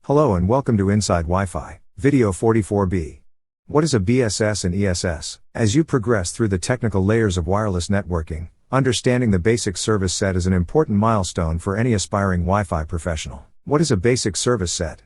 Hello and welcome to InsideWi-Fi, video 44B. What is a BSS and ESS? As you progress through the technical layers of wireless networking, understanding the basic service set is an important milestone for any aspiring Wi-Fi professional. What is a basic service set?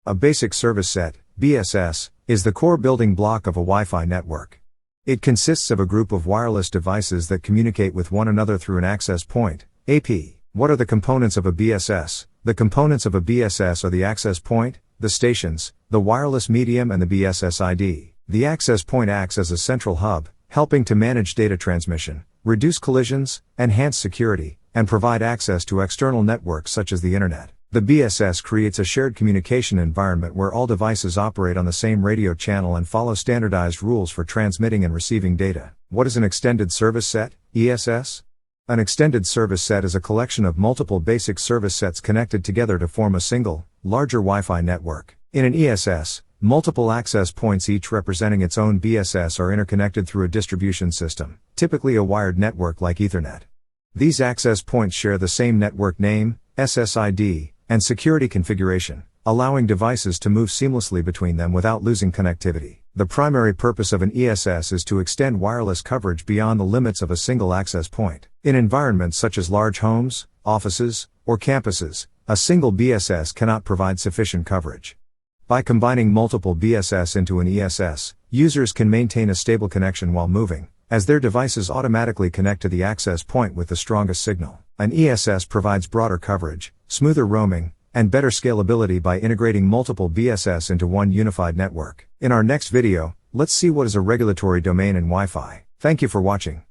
A basic service set, BSS, is the core building block of a Wi-Fi network. It consists of a group of wireless devices that communicate with one another through an access point, AP. What are the components of a BSS? The components of a BSS are the access point, the stations, the wireless medium and the BSSID. The access point acts as a central hub, helping to manage data transmission, reduce collisions, enhance security, and provide access to external networks such as the Internet. The BSS creates a shared communication environment where all devices operate on the same radio channel and follow standardized rules for transmitting and receiving data. What is an extended service set, ESS? An extended service set is a collection of multiple basic service sets connected together to form a single, larger Wi-Fi network. In an ESS, multiple access points each representing its own BSS are interconnected through a distribution system, typically a wired network like Ethernet. These access points share the same network name, SSID, and security configuration, allowing devices to move seamlessly between them without losing connectivity. The primary purpose of an ESS is to extend wireless coverage beyond the limits of a single access point. In environments such as large homes, offices, or campuses, a single BSS cannot provide sufficient coverage. By combining multiple BSS into an ESS, users can maintain a stable connection while moving, as their devices automatically connect to the access point with the strongest signal. An ESS provides broader coverage, smoother roaming, and better scalability by integrating multiple BSS into one unified network. In our next video, let's see what is a regulatory domain in Wi-Fi. Thank you for watching.